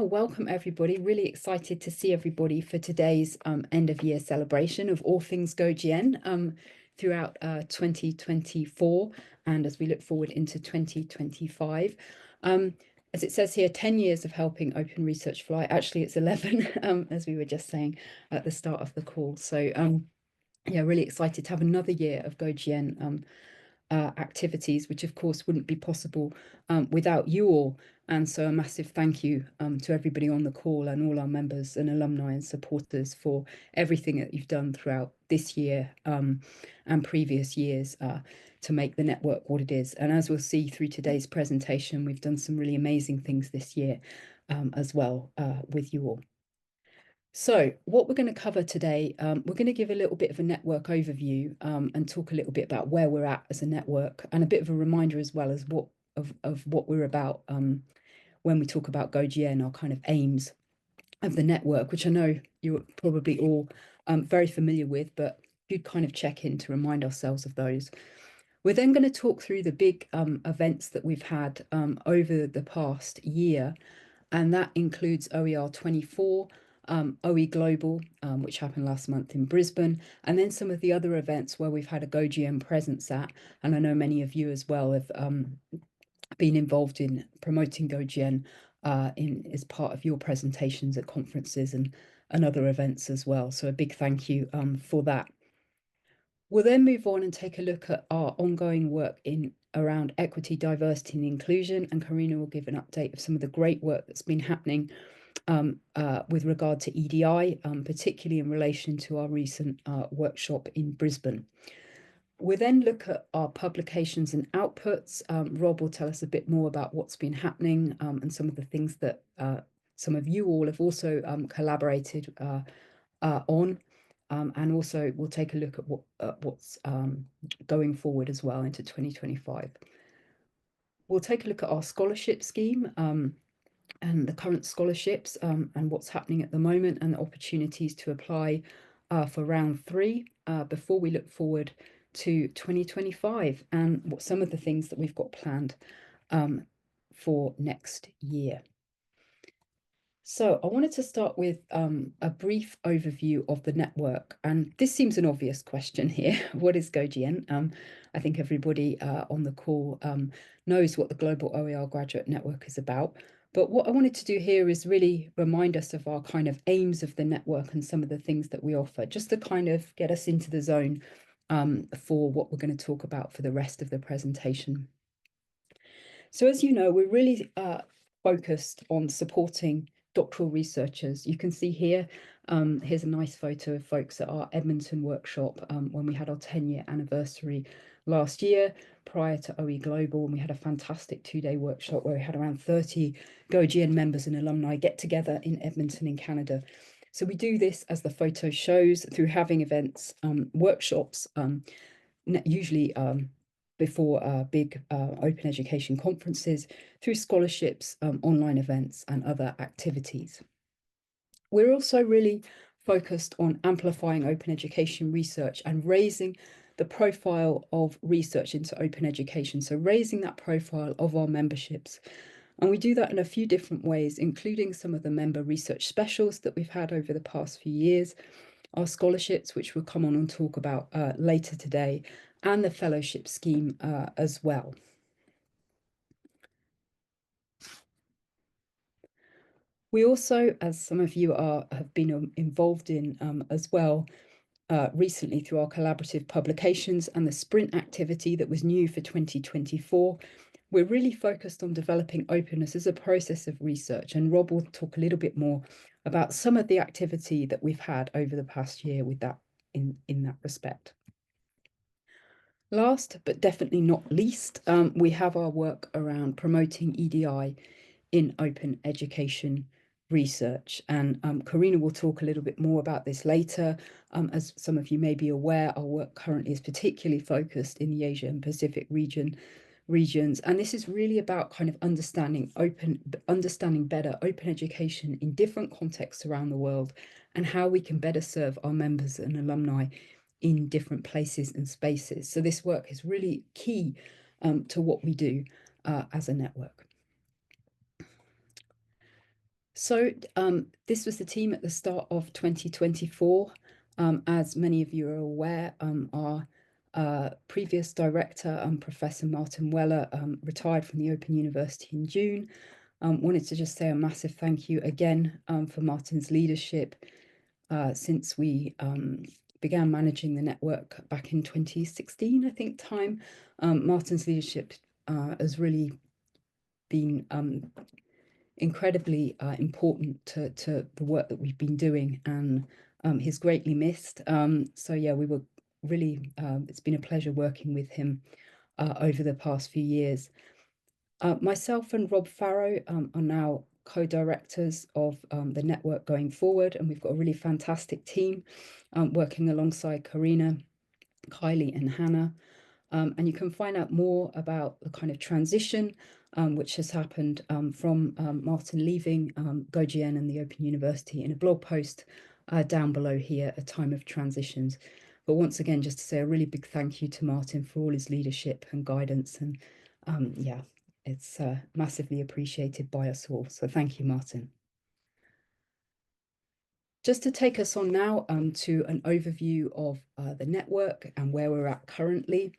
welcome everybody. Really excited to see everybody for today's end of year celebration of all things GoGN throughout 2024 and as we look forward into 2025. As it says here, 10 years of helping Open Research Fly. Actually, it's 11, as we were just saying at the start of the call. So yeah, really excited to have another year of GoGN activities, which of course wouldn't be possible without you all. And so a massive thank you to everybody on the call and all our members and alumni and supporters for everything that you've done throughout this year and previous years to make the network what it is. And as we'll see through today's presentation, we've done some really amazing things this year as well with you all. So what we're going to cover today, we're going to give a little bit of a network overview and talk a little bit about where we're at as a network and a bit of a reminder as well as what we're about when we talk about GoGN, our kind of aims of the network, which I know you're probably all very familiar with, but you'd kind of check in to remind ourselves of those. We're then going to talk through the big events that we've had over the past year, and that includes OER 24, OE Global, which happened last month in Brisbane, and then some of the other events where we've had a GoGN presence at, and I know many of you as well have been involved in promoting GoGN as part of your presentations at conferences and other events as well. So a big thank you for that. We'll then move on and take a look at our ongoing work around equity, diversity and inclusion, and Karina will give an update of some of the great work that's been happening with regard to EDI, particularly in relation to our recent workshop in Brisbane. We'll then look at our publications and outputs. Rob will tell us a bit more about what's been happening and some of the things that some of you all have also collaborated on. And also we'll take a look at what's going forward as well into 2025. We'll take a look at our scholarship scheme and the current scholarships and what's happening at the moment and the opportunities to apply for round 3 before we look forward to 2025 and what some of the things that we've got planned for next year. So I wanted to start with a brief overview of the network, and this seems an obvious question here. What is GoGN? I think everybody on the call knows what the Global OER Graduate Network is about. But what I wanted to do here is really remind us of our kind of aims of the network and some of the things that we offer, just to kind of get us into the zone for what we're going to talk about for the rest of the presentation. So as you know, we're really focused on supporting doctoral researchers. You can see here, here's a nice photo of folks at our Edmonton workshop when we had our 10-year anniversary last year prior to OE Global, and we had a fantastic 2-day workshop where we had around 30 GoGN members and alumni get together in Edmonton in Canada. So we do this, as the photo shows, through having events, workshops, usually before big open education conferences, through scholarships, online events and other activities. We're also really focused on amplifying open education research and raising the profile of research into open education, so raising that profile of our memberships. And we do that in a few different ways, including some of the member research specials that we've had over the past few years, our scholarships, which we'll come on and talk about later today, and the fellowship scheme as well. We also, as some of you have been involved in as well recently through our collaborative publications and the sprint activity that was new for 2024, we're really focused on developing openness as a process of research, and Rob will talk a little bit more about some of the activity that we've had over the past year with that in that respect. Last, but definitely not least, we have our work around promoting EDI in open education research. And Karina will talk a little bit more about this later. As some of you may be aware, our work currently is particularly focused in the Asia and Pacific regions. And this is really about kind of understanding better open education in different contexts around the world and how we can better serve our members and alumni in different places and spaces. So this work is really key to what we do as a network. So this was the team at the start of 2024. As many of you are aware, our previous director, Professor Martin Weller, retired from the Open University in June. Wanted to just say a massive thank you again for Martin's leadership since we began managing the network back in 2016, I think, time. Martin's leadership has really been incredibly important to the work that we've been doing, and he's greatly missed. So yeah, we were really, it's been a pleasure working with him over the past few years. Myself and Rob Farrow are now co-directors of the network going forward, and we've got a really fantastic team working alongside Karina, Kylie and Hannah. And you can find out more about the kind of transition which has happened from Martin leaving GoGN and the Open University in a blog post down below here, A Time of Transitions. But once again, just to say a really big thank you to Martin for all his leadership and guidance. And yeah, it's massively appreciated by us all. So thank you, Martin. Just to take us on now to an overview of the network and where we're at currently.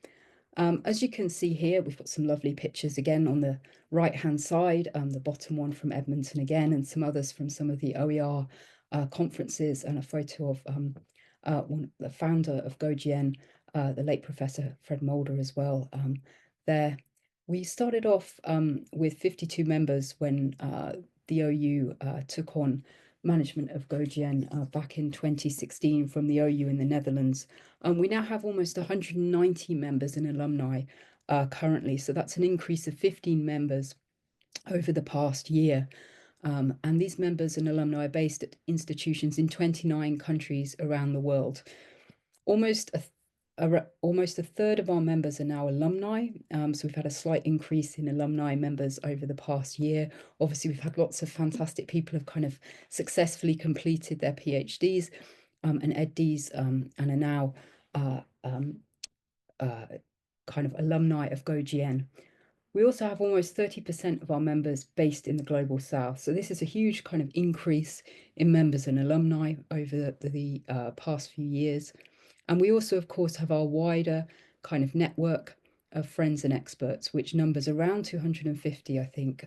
As you can see here, we've got some lovely pictures again on the right-hand side, the bottom one from Edmonton again, and some others from some of the OER conferences, and a photo of the founder of GoGN, the late Professor Fred Mulder as well there. We started off with 52 members when the OU took on management of GoGN back in 2016 from the OU in the Netherlands. We now have almost 190 members and alumni currently, so that's an increase of 15 members over the past year. And these members and alumni are based at institutions in 29 countries around the world. Almost a third of our members are now alumni. So we've had a slight increase in alumni members over the past year. Obviously, we've had lots of fantastic people who have kind of successfully completed their PhDs and EdDs and are now kind of alumni of GoGN. We also have almost 30% of our members based in the Global South. So this is a huge kind of increase in members and alumni over the past few years. And we also, of course, have our wider kind of network of friends and experts, which numbers around 250, I think,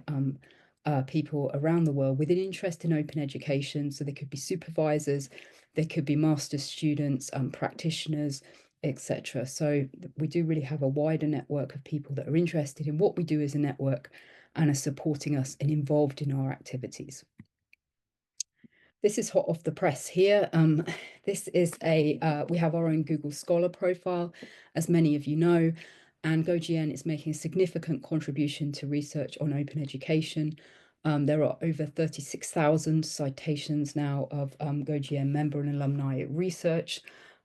people around the world with an interest in open education. So they could be supervisors, they could be master's students, practitioners, etc. So we do really have a wider network of people that are interested in what we do as a network and are supporting us and involved in our activities. This is hot off the press here. This is we have our own Google Scholar profile, as many of you know, and GoGN is making a significant contribution to research on open education. There are over 36,000 citations now of GoGN member and alumni research.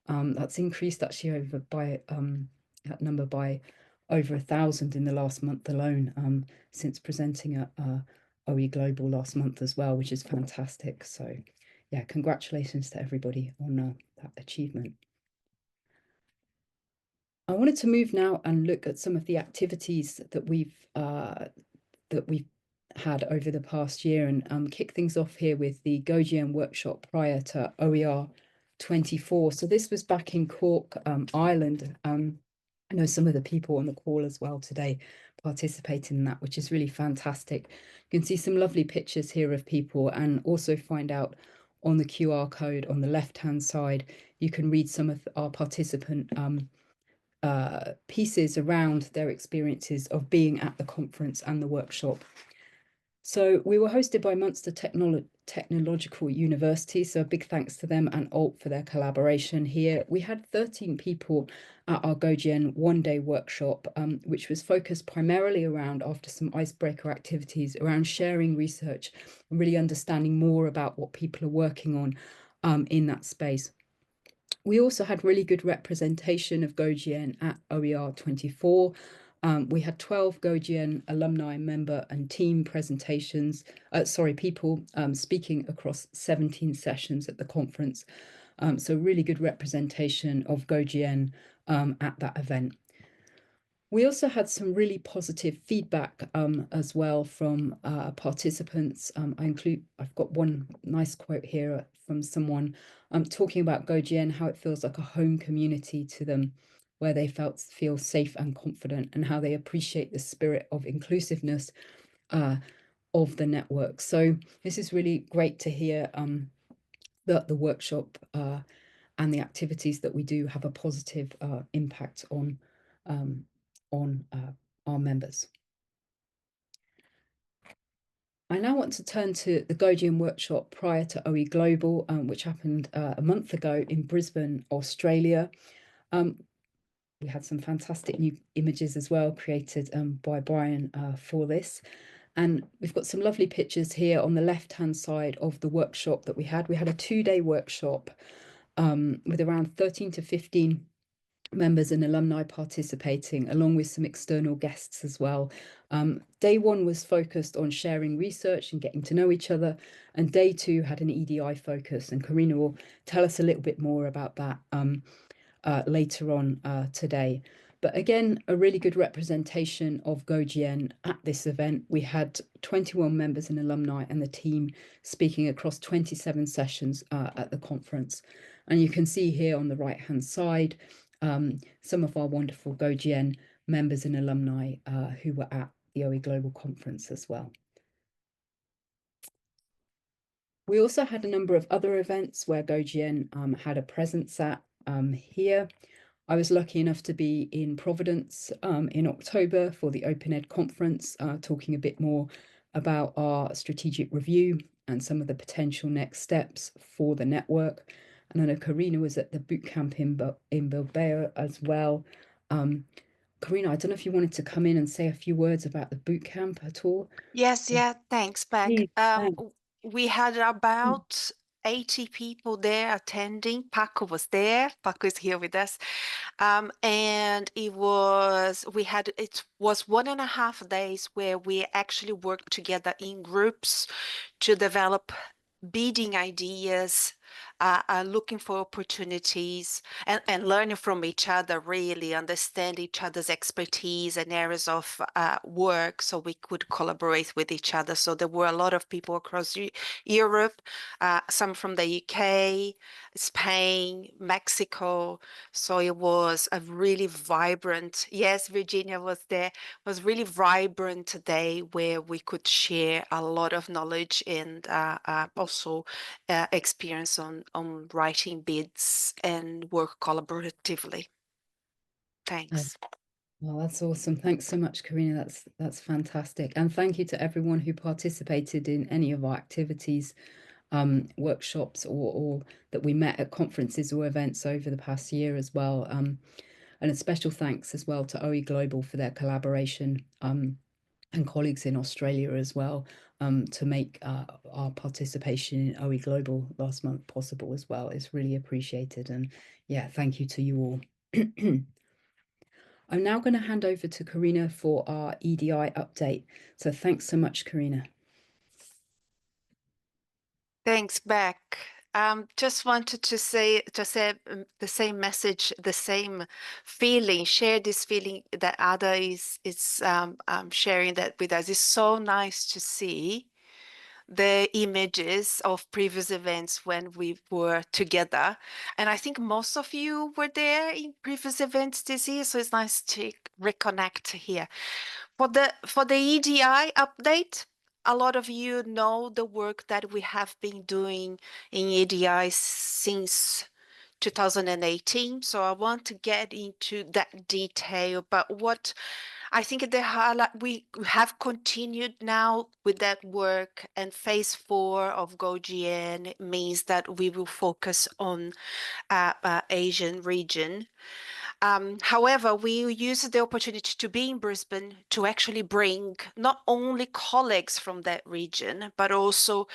That's increased actually that number by over 1,000 in the last month alone, since presenting at OE Global last month as well, which is fantastic. So yeah, congratulations to everybody on that achievement. I wanted to move now and look at some of the activities that we've had over the past year, and kick things off here with the GoGN workshop prior to OER 24. So this was back in Cork, Ireland. I know some of the people on the call as well today participated in that, which is really fantastic. You can see some lovely pictures here of people, and also find out on the QR code on the left-hand side, you can read some of our participant pieces around their experiences of being at the conference and the workshop. So we were hosted by Munster Technological University, so a big thanks to them and Alt for their collaboration here. We had 13 people at our GoGN one-day workshop, which was focused primarily around, after some icebreaker activities, around sharing research and really understanding more about what people are working on in that space. We also had really good representation of GoGN at OER 24. We had 12 GoGN alumni member and team presentations, people speaking across 17 sessions at the conference. So really good representation of GoGN at that event. We also had some really positive feedback as well from participants. I've got one nice quote here from someone talking about GoGN, how it feels like a home community to them, where they feel safe and confident, and how they appreciate the spirit of inclusiveness of the network. So this is really great to hear that the workshop and the activities that we do have a positive impact on our members. I now want to turn to the GoGN workshop prior to OE Global, which happened a month ago in Brisbane, Australia. We had some fantastic new images as well created by Brian for this. And we've got some lovely pictures here on the left-hand side of the workshop that we had. We had a 2-day workshop with around 13 to 15 members and alumni participating, along with some external guests as well. Day 1 was focused on sharing research and getting to know each other, and day 2 had an EDI focus, and Karina will tell us a little bit more about that later on today. But again, a really good representation of GoGN at this event. We had 21 members and alumni and the team speaking across 27 sessions at the conference. And you can see here on the right-hand side, some of our wonderful GoGN members and alumni who were at the OE Global Conference as well. We also had a number of other events where GoGN had a presence at here. I was lucky enough to be in Providence in October for the Open Ed conference, talking a bit more about our strategic review and some of the potential next steps for the network. And I know Karina was at the bootcamp in Bilbao as well. Karina, I don't know if you wanted to come in and say a few words about the bootcamp at all. Yes, thanks, Beck. Please, thanks. We had about 80 people there attending. Paco was there. Paco is here with us. And it was 1.5 days where we actually worked together in groups to develop bidding ideas, looking for opportunities and learning from each other, really understand each other's expertise and areas of work so we could collaborate with each other. So there were a lot of people across Europe, some from the UK, Spain, Mexico. So it was a really vibrant, yes, Virginia was there, was really vibrant day where we could share a lot of knowledge and also experience on writing bids and work collaboratively. Thanks. Well, that's awesome. Thanks so much, Karina. That's fantastic. And thank you to everyone who participated in any of our activities, workshops, or that we met at conferences or events over the past year as well. And a special thanks as well to OE Global for their collaboration and colleagues in Australia as well to make our participation in OE Global last month possible as well. It's really appreciated. And yeah, thank you to you all. I'm now going to hand over to Karina for our EDI update. So thanks so much, Karina. Thanks, Beck. Just wanted to say the same message, the same feeling, share this feeling that Ada is sharing that with us. It's so nice to see the images of previous events when we were together. And I think most of you were there in previous events this year, so it's nice to reconnect here. For the EDI update, a lot of you know the work that we have been doing in EDI since 2018. So I want to get into that detail, but what I think we have continued now with that work, and phase 4 of GoGN means that we will focus on Asian region. However, we use the opportunity to be in Brisbane to actually bring not only colleagues from that region, but also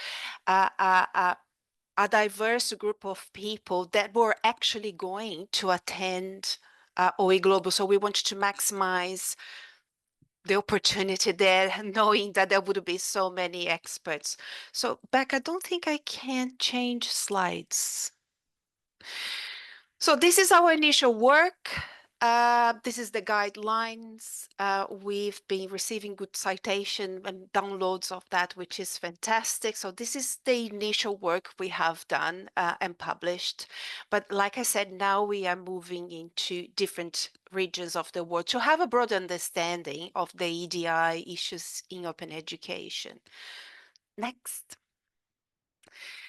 a diverse group of people that were actually going to attend OE Global. So we wanted to maximize the opportunity there, knowing that there would be so many experts. So, Beck, I don't think I can change slides. So this is our initial work. This is the guidelines. We've been receiving good citation and downloads of that, which is fantastic. So this is the initial work we have done and published. But like I said, now we are moving into different regions of the world to have a broad understanding of the EDI issues in open education. Next.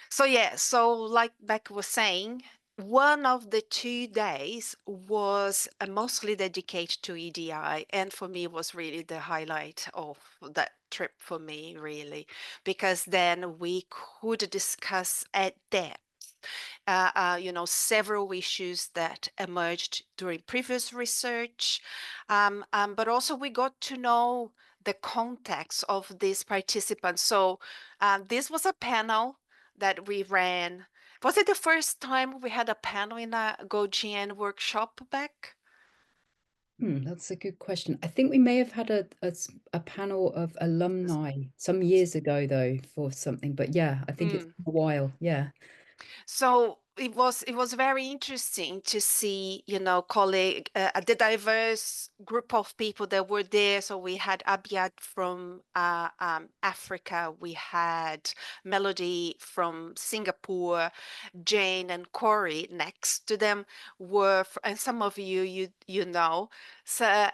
So yeah, so like Beck was saying, one of the 2 days was mostly dedicated to EDI, and for me was really the highlight of that trip for me, really, because then we could discuss at depth several issues that emerged during previous research, but also we got to know the context of these participants. So this was a panel that we ran. Was it the first time we had a panel in a GoGN workshop, Beck? That's a good question. I think we may have had a panel of alumni some years ago, though, for something. But yeah, I think it's been a while. Yeah. So it was very interesting to see, colleague, the diverse group of people that were there. So we had Abiad from Africa, we had Melody from Singapore, Jane and Corey next to them and some of you know, so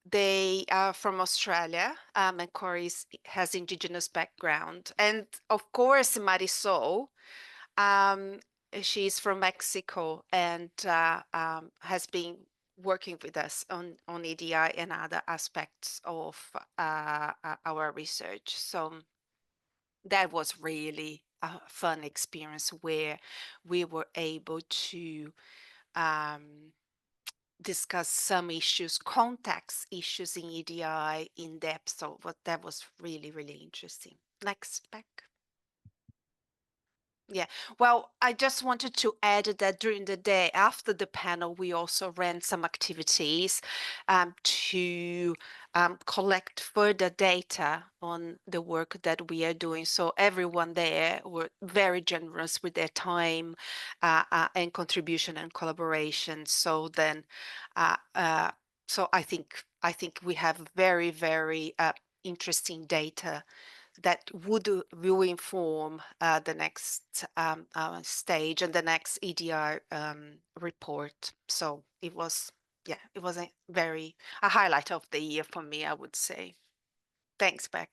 they are from Australia, and Corey has Indigenous background, and of course Marisol. Um, she's from Mexico and has been working with us on EDI and other aspects of our research. So that was really a fun experience where we were able to um, discuss some issues, context issues in EDI in depth. So that was really, really interesting. Next, Beck. Yeah, well, I just wanted to add that during the day after the panel, we also ran some activities to collect further data on the work that we are doing. So everyone there were very generous with their time and contribution and collaboration. So then, so I think we have very, very interesting data that will inform the next stage and the next EDR report. So it was, yeah, it was a highlight of the year for me, I would say. Thanks, Beck.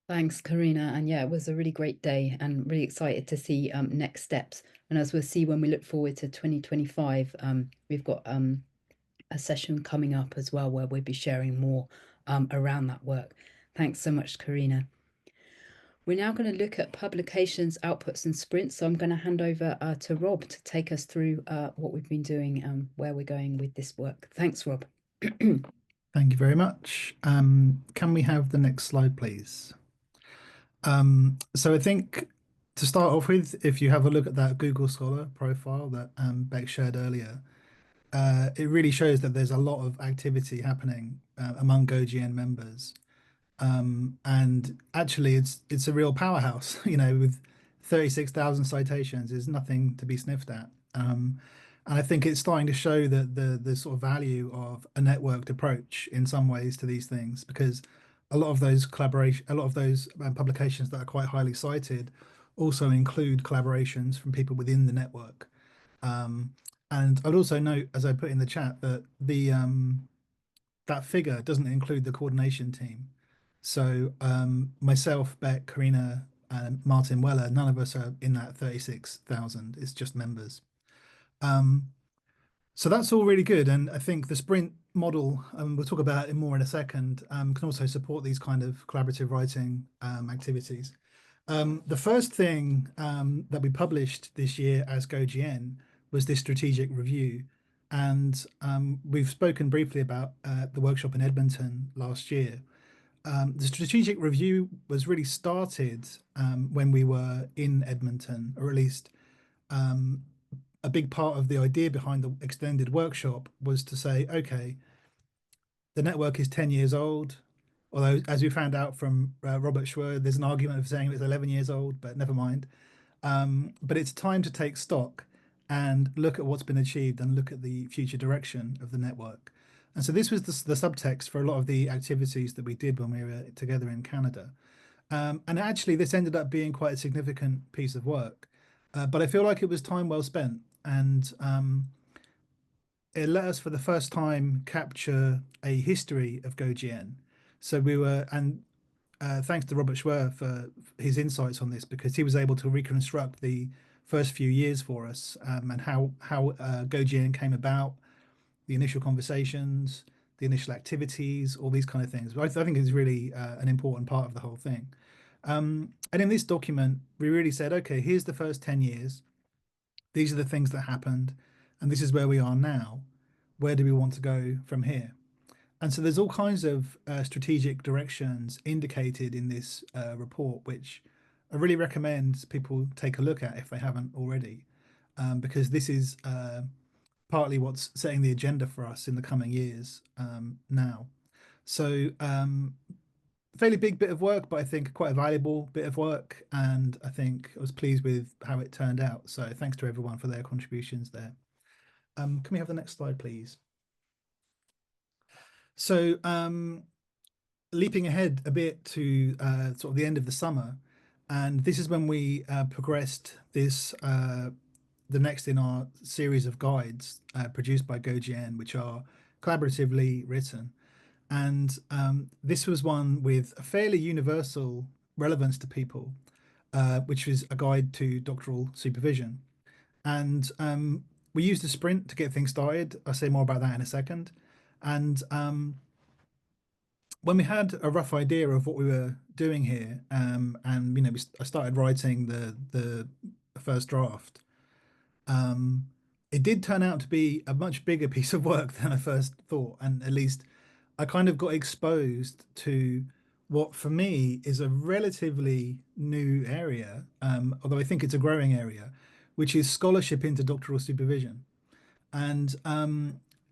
Thanks, Karina. And yeah, it was a really great day and really excited to see next steps. And as we'll see when we look forward to 2025, we've got a session coming up as well where we'll be sharing more around that work. Thanks so much, Karina. We're now going to look at publications, outputs, and sprints. So I'm going to hand over to Rob to take us through what we've been doing and where we're going with this work. Thanks, Rob. Thank you very much. Can we have the next slide, please? So I think to start off with, if you have a look at that Google Scholar profile that Beck shared earlier, it really shows that there's a lot of activity happening among GoGN members. And actually, it's a real powerhouse, with 36,000 citations is nothing to be sniffed at. And I think it's starting to show that the sort of value of a networked approach in some ways to these things, because a lot of those publications that are quite highly cited also include collaborations from people within the network. And I'd also note, as I put in the chat, that that figure doesn't include the coordination team. So myself, Beck, Karina, and Martin Weller, none of us are in that 36,000. It's just members. So that's all really good. And I think the sprint model, we'll talk about it more in a second, can also support these kind of collaborative writing activities. The first thing that we published this year as GoGN was this strategic review. And we've spoken briefly about the workshop in Edmonton last year. The strategic review was really started when we were in Edmonton, or at least a big part of the idea behind the extended workshop was to say, okay, the network is 10 years old. Although, as we found out from Robert Schwer, there's an argument of saying it's 11 years old, but never mind. But it's time to take stock and look at what's been achieved and look at the future direction of the network. And so this was the subtext for a lot of the activities that we did when we were together in Canada. And actually, this ended up being quite a significant piece of work. But I feel like it was time well spent. And it let us, for the first time, capture a history of GoGN. So we were, and thanks to Robert Schwer for his insights on this, because he was able to reconstruct the first few years for us, and how GoGN came about, the initial conversations, the initial activities, all these kind of things. I think is really an important part of the whole thing. And in this document, we really said, okay, here's the first 10 years. These are the things that happened, and this is where we are now. Where do we want to go from here? And so there's all kinds of strategic directions indicated in this report, which I really recommend people take a look at if they haven't already, because this is partly what's setting the agenda for us in the coming years now. So fairly big bit of work, but I think quite a valuable bit of work. And I think I was pleased with how it turned out. So thanks to everyone for their contributions there. Can we have the next slide, please? So leaping ahead a bit to sort of the end of the summer, and this is when we progressed this, the next in our series of guides produced by GoGN, which are collaboratively written. And this was one with a fairly universal relevance to people, which was a guide to doctoral supervision. And we used a sprint to get things started. I'll say more about that in a second. And when we had a rough idea of what we were doing here, and I started writing the first draft, it did turn out to be a much bigger piece of work than I first thought. And at least I kind of got exposed to what for me is a relatively new area, although I think it's a growing area, which is scholarship into doctoral supervision. And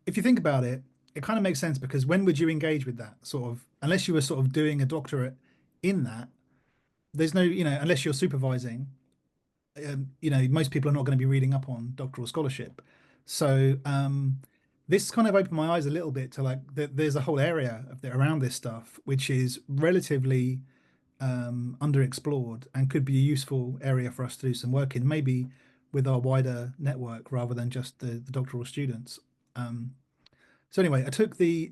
if you think about it, it kind of makes sense, because when would you engage with that sort of, unless you were sort of doing a doctorate in that, there's no, unless you're supervising, most people are not going to be reading up on doctoral scholarship. So this kind of opened my eyes a little bit to like there's a whole area around this stuff which is relatively underexplored and could be a useful area for us to do some work in, maybe with our wider network rather than just the doctoral students. So anyway, I took the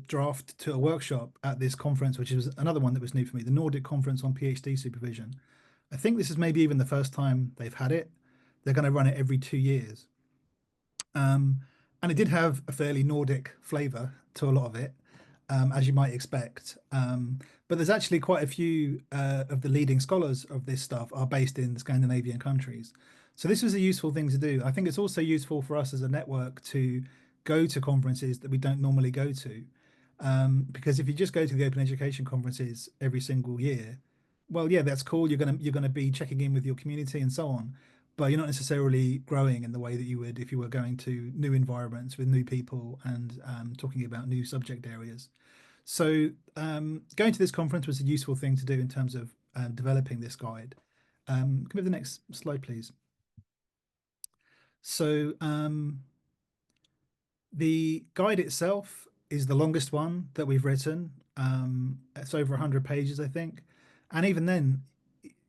draft to a workshop at this conference, which is another one that was new for me, the Nordic Conference on PhD Supervision. I think this is maybe even the first time they've had it. They're going to run it every 2 years. And it did have a fairly Nordic flavor to a lot of it, as you might expect. But there's actually quite a few of the leading scholars of this stuff are based in Scandinavian countries. So this was a useful thing to do. I think it's also useful for us as a network to go to conferences that we don't normally go to. Because if you just go to the open education conferences every single year, well, yeah, that's cool. You're gonna be checking in with your community and so on, but you're not necessarily growing in the way that you would if you were going to new environments with new people and talking about new subject areas. So going to this conference was a useful thing to do in terms of developing this guide. Can we have the next slide, please? So the guide itself is the longest one that we've written. It's over 100 pages, I think. And even then,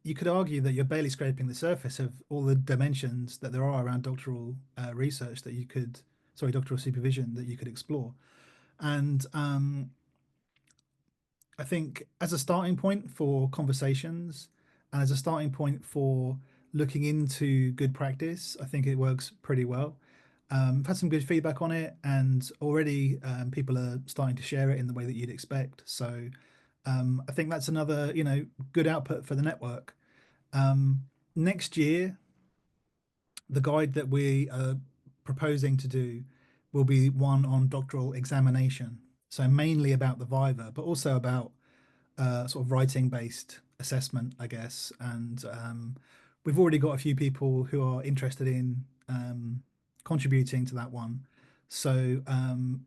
you could argue that you're barely scraping the surface of all the dimensions that there are around doctoral research that you could, doctoral supervision that you could explore. And I think as a starting point for conversations and as a starting point for looking into good practice, I think it works pretty well. I've had some good feedback on it, and already people are starting to share it in the way that you'd expect. So I think that's another, good output for the network. Next year, the guide that we are proposing to do will be one on doctoral examination. So mainly about the Viva, but also about sort of writing-based assessment, I guess. And we've already got a few people who are interested in contributing to that one. So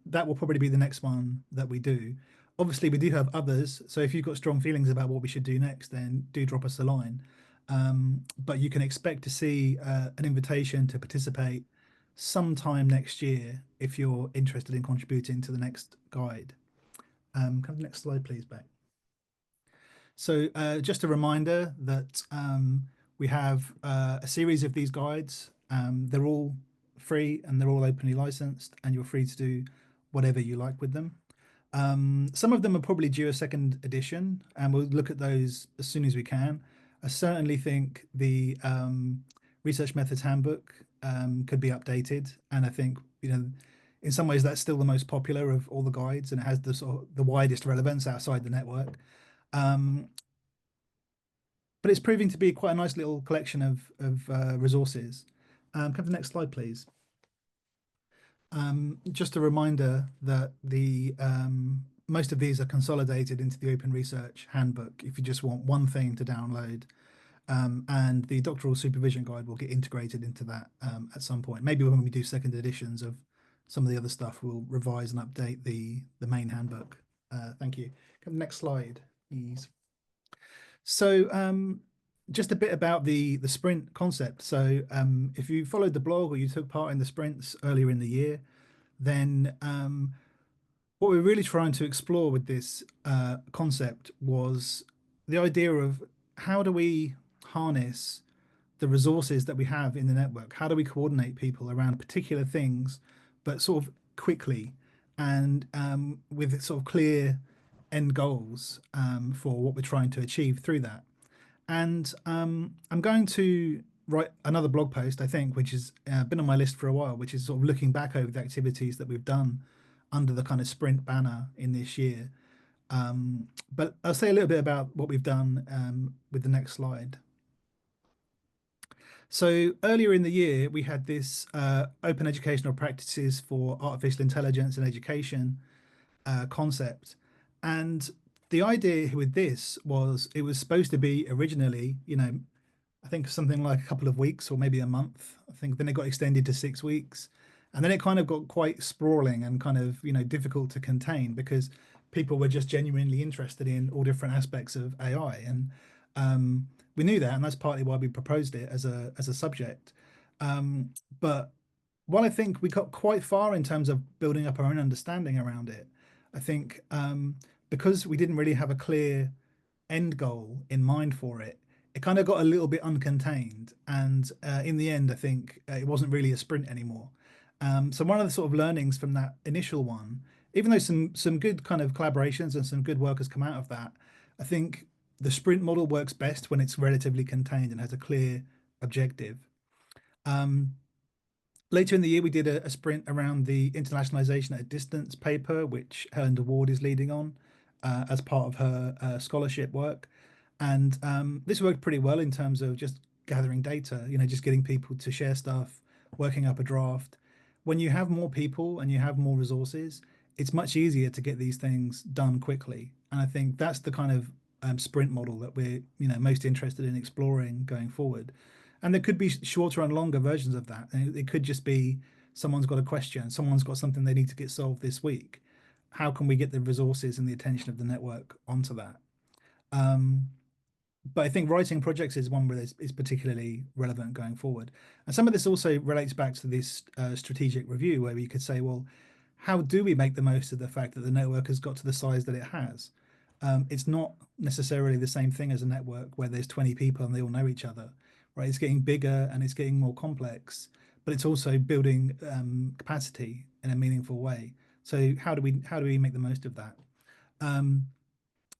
that will probably be the next one that we do. Obviously, we do have others. So if you've got strong feelings about what we should do next, then do drop us a line. but you can expect to see an invitation to participate sometime next year if you're interested in contributing to the next guide. Come to the next slide, please, Beck. So just a reminder that we have a series of these guides. They're all free and they're all openly licensed, and you're free to do whatever you like with them. Some of them are probably due a second edition, and we'll look at those as soon as we can. I certainly think the Research Methods Handbook could be updated, and I think, you know, in some ways that's still the most popular of all the guides, and it has the sort of the widest relevance outside the network. But it's proving to be quite a nice little collection of resources. Come to the next slide, please. Just a reminder that the most of these are consolidated into the Open Research Handbook if you just want one thing to download. And the doctoral supervision guide will get integrated into that at some point. Maybe when we do second editions of some of the other stuff, we'll revise and update the main handbook. Thank you. Come to the next slide, please. So just a bit about the sprint concept. So if you followed the blog or you took part in the sprints earlier in the year, then what we're really trying to explore with this concept was the idea of how do we harness the resources that we have in the network? How do we coordinate people around particular things, but sort of quickly and with sort of clear end goals for what we're trying to achieve through that? And I'm going to write another blog post, I think, which has been on my list for a while, which is sort of looking back over the activities that we've done under the kind of sprint banner in this year. But I'll say a little bit about what we've done with the next slide. So earlier in the year, we had this open educational practices for artificial intelligence and education concept. And the idea with this was it was supposed to be originally, you know, I think something like a couple of weeks or maybe a month. I think then it got extended to 6 weeks. And then it kind of got quite sprawling and kind of, you know, difficult to contain because people were just genuinely interested in all different aspects of AI. And we knew that, and that's partly why we proposed it as a subject. But while I think we got quite far in terms of building up our own understanding around it, I think because we didn't really have a clear end goal in mind for it, it kind of got a little bit uncontained. And in the end, I think it wasn't really a sprint anymore. So one of the sort of learnings from that initial one, even though some good kind of collaborations and some good work has come out of that, I think the sprint model works best when it's relatively contained and has a clear objective. Later in the year, we did a sprint around the internationalization at a distance paper, which Helen de Ward is leading on as part of her scholarship work. And this worked pretty well in terms of just gathering data, you know, just getting people to share stuff, working up a draft. When you have more people and you have more resources, it's much easier to get these things done quickly. And I think that's the kind of sprint model that we're, you know, most interested in exploring going forward. And there could be shorter and longer versions of that. And it could just be someone's got a question, someone's got something they need to get solved this week. How can we get the resources and the attention of the network onto that? But I think writing projects is one where is particularly relevant going forward. And some of this also relates back to this strategic review where you could say, well, how do we make the most of the fact that the network has got to the size that it has? It's not necessarily the same thing as a network where there's 20 people and they all know each other, right? It's getting bigger and it's getting more complex, but it's also building capacity in a meaningful way. So how do we make the most of that?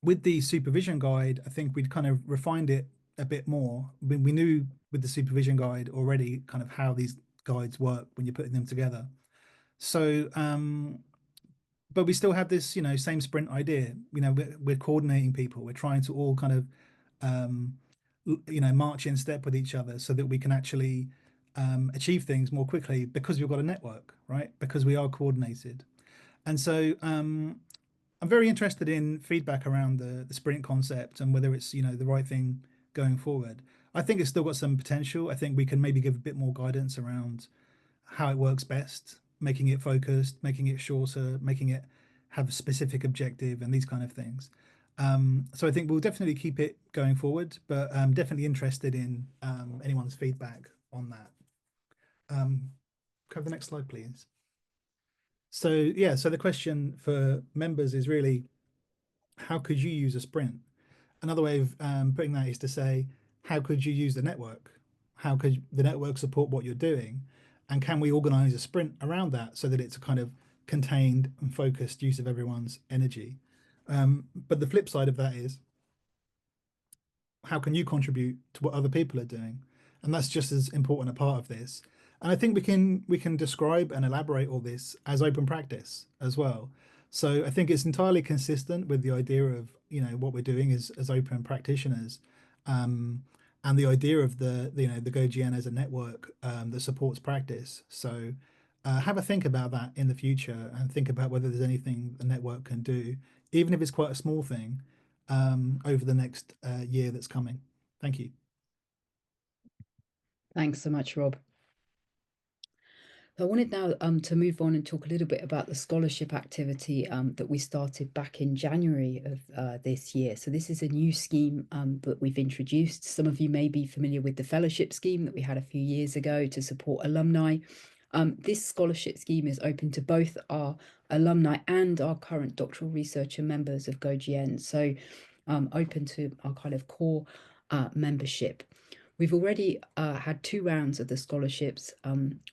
With the supervision guide, I think we'd kind of refined it a bit more. We knew with the supervision guide already kind of how these guides work when you're putting them together. So, but we still have this, you know, same sprint idea. You know, we're coordinating people. We're trying to all kind of, you know, march in step with each other so that we can actually achieve things more quickly because we've got a network, right? Because we are coordinated. And so I'm very interested in feedback around the sprint concept and whether it's, you know, the right thing going forward. I think it's still got some potential. I think we can maybe give a bit more guidance around how it works best, making it focused, making it shorter, making it have a specific objective and these kind of things. So I think we'll definitely keep it going forward, but definitely interested in anyone's feedback on that. Cover the next slide, please. So yeah, so the question for members is really, how could you use a sprint? Another way of putting that is to say, how could you use the network? How could the network support what you're doing? And can we organize a sprint around that so that it's a kind of contained and focused use of everyone's energy? But the flip side of that is, how can you contribute to what other people are doing? And that's just as important a part of this. And I think we can describe and elaborate all this as open practice as well. So I think it's entirely consistent with the idea of, you know, what we're doing as open practitioners, and the idea of the GoGN as a network that supports practice. So have a think about that in the future and think about whether there's anything the network can do, even if it's quite a small thing, over the next year that's coming. Thank you. Thanks so much, Rob. I wanted now to move on and talk a little bit about the scholarship activity that we started back in January of this year. So this is a new scheme that we've introduced. Some of you may be familiar with the fellowship scheme that we had a few years ago to support alumni. This scholarship scheme is open to both our alumni and our current doctoral researcher members of GoGN. So open to our kind of core membership. We've already had 2 rounds of the scholarships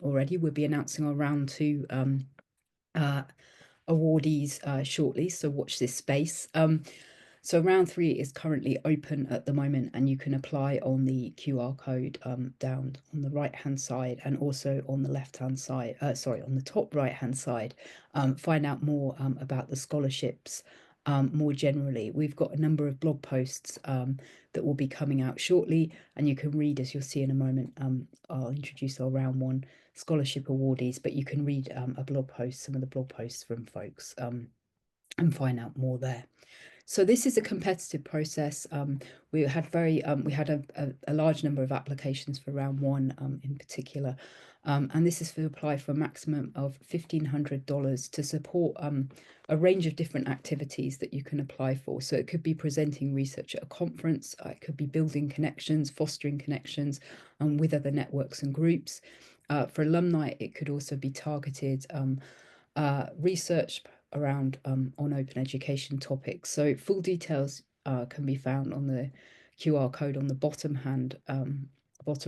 already. We'll be announcing our round 2 awardees shortly, so watch this space. So round 3 is currently open at the moment, and you can apply on the QR code down on the right-hand side, and also on the left-hand side, on the top right-hand side. Find out more about the scholarships more generally. We've got a number of blog posts that will be coming out shortly, and you can read, as you'll see in a moment. I'll introduce our round 1 scholarship awardees, but you can read a blog post, some of the blog posts from folks, and find out more there. So this is a competitive process. We had a large number of applications for round 1 in particular, and this is to apply for a maximum of $1,500 to support a range of different activities that you can apply for. So it could be presenting research at a conference, it could be building connections, fostering connections with other networks and groups. For alumni, it could also be targeted research around on open education topics. So full details can be found on the QR code on the bottom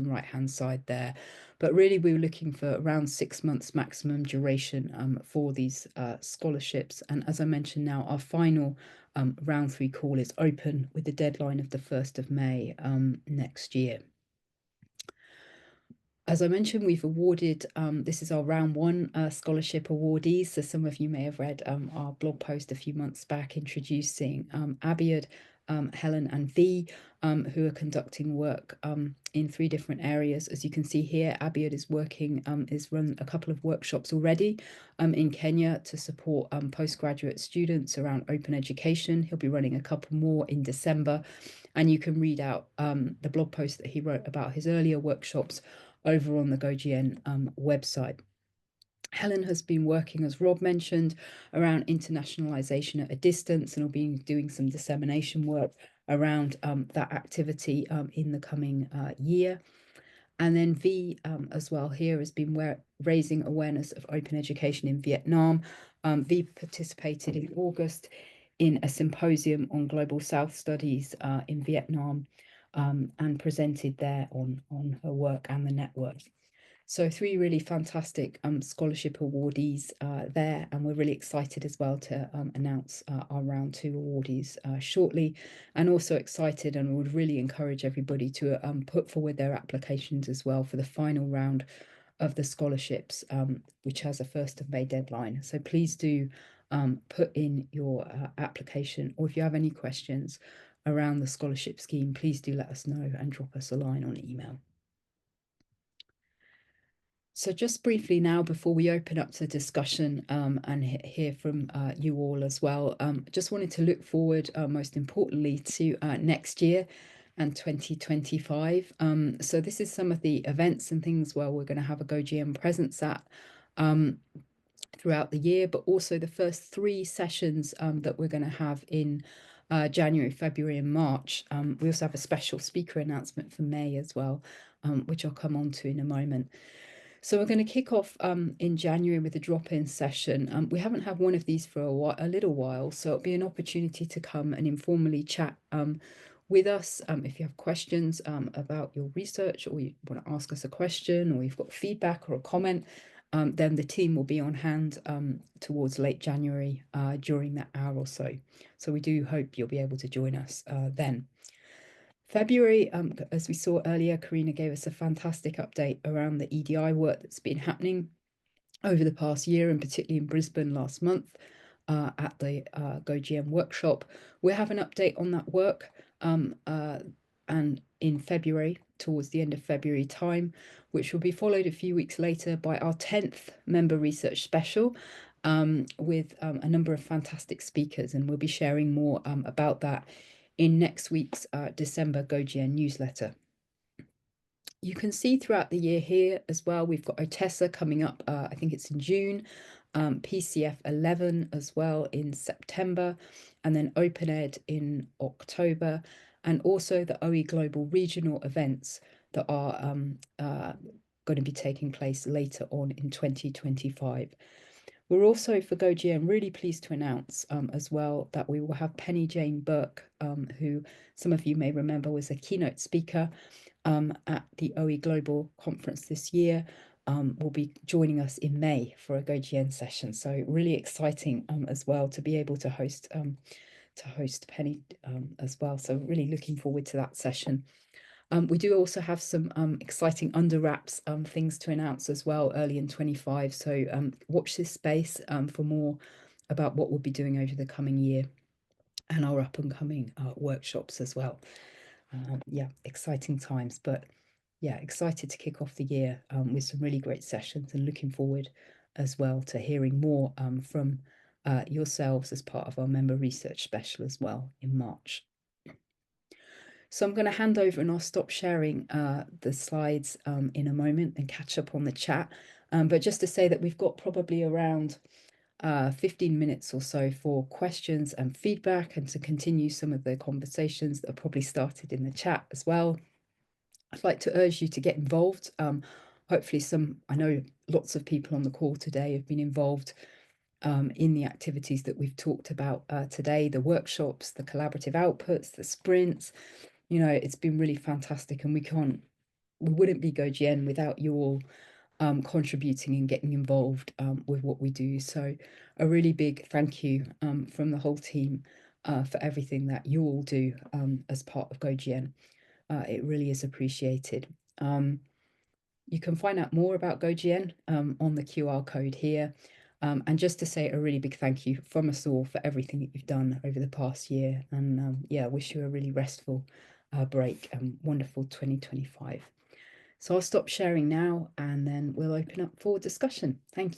right hand side there. But really we were looking for around 6 months maximum duration for these scholarships. And as I mentioned now, our final round 3 call is open with the deadline of the 1st of May next year. As I mentioned, we've awarded, this is our round 1 scholarship awardees. So some of you may have read our blog post a few months back introducing Abiad, Helen and V, who are conducting work in 3 different areas. As you can see here, Abiad is run a couple of workshops already in Kenya to support postgraduate students around open education. He'll be running a couple more in December, and you can read out the blog post that he wrote about his earlier workshops over on the GoGN website. Helen has been working, as Rob mentioned, around internationalization at a distance, and will be doing some dissemination work around that activity in the coming year. And then V as well here has been raising awareness of open education in Vietnam. V participated in August in a symposium on Global South studies in Vietnam, and presented there on her work and the network. So 3 really fantastic scholarship awardees there, and we're really excited as well to announce our round 2 awardees shortly, and also excited and would really encourage everybody to put forward their applications as well for the final round of the scholarships, which has a 1st of May deadline. So please do put in your application, or if you have any questions around the scholarship scheme, please do let us know and drop us a line on email. So just briefly now, before we open up to discussion and hear from you all as well, just wanted to look forward, most importantly, to next year and 2025. So this is some of the events and things where we're going to have a GoGN presence at throughout the year, but also the first 3 sessions that we're going to have in January, February, and March. We also have a special speaker announcement for May as well, which I'll come on to in a moment. So we're going to kick off in January with a drop-in session. We haven't had one of these for a little while, so it'll be an opportunity to come and informally chat with us. If you have questions about your research, or you want to ask us a question, or you've got feedback or a comment, then the team will be on hand towards late January during that hour or so. So we do hope you'll be able to join us then. February, as we saw earlier, Karina gave us a fantastic update around the EDI work that's been happening over the past year, and particularly in Brisbane last month at the GoGN workshop. We'll have an update on that work and in February, towards the end of February time, which will be followed a few weeks later by our 10th member research special with a number of fantastic speakers, and we'll be sharing more about that in next week's December GoGN newsletter. You can see throughout the year here as well, we've got OTESA coming up, I think it's in June, PCF 11 as well in September, and then OpenEd in October, and also the OE Global regional events that are going to be taking place later on in 2025. We're also, for GoGN, really pleased to announce as well that we will have Penny Jane Burke, who some of you may remember was a keynote speaker at the OE Global Conference this year, will be joining us in May for a GoGN session. So really exciting as well to be able to host Penny as well. So really looking forward to that session. We do also have some exciting under wraps things to announce as well early in 25. So watch this space for more about what we'll be doing over the coming year and our up and coming workshops as well. Yeah, exciting times, but yeah, excited to kick off the year with some really great sessions, and looking forward as well to hearing more from yourselves as part of our member research special as well in March. So I'm going to hand over and I'll stop sharing the slides in a moment and catch up on the chat. But just to say that we've got probably around 15 minutes or so for questions and feedback, and to continue some of the conversations that are probably started in the chat as well. I'd like to urge you to get involved. Hopefully I know lots of people on the call today have been involved in the activities that we've talked about today, the workshops, the collaborative outputs, the sprints. You know, it's been really fantastic, and we wouldn't be GoGN without you all contributing and getting involved with what we do. So a really big thank you from the whole team for everything that you all do as part of GoGN. It really is appreciated. You can find out more about GoGN on the QR code here. And just to say a really big thank you from us all for everything that you've done over the past year. And yeah, wish you a really restful break and wonderful 2025. So I'll stop sharing now, and then we'll open up for discussion. Thank you.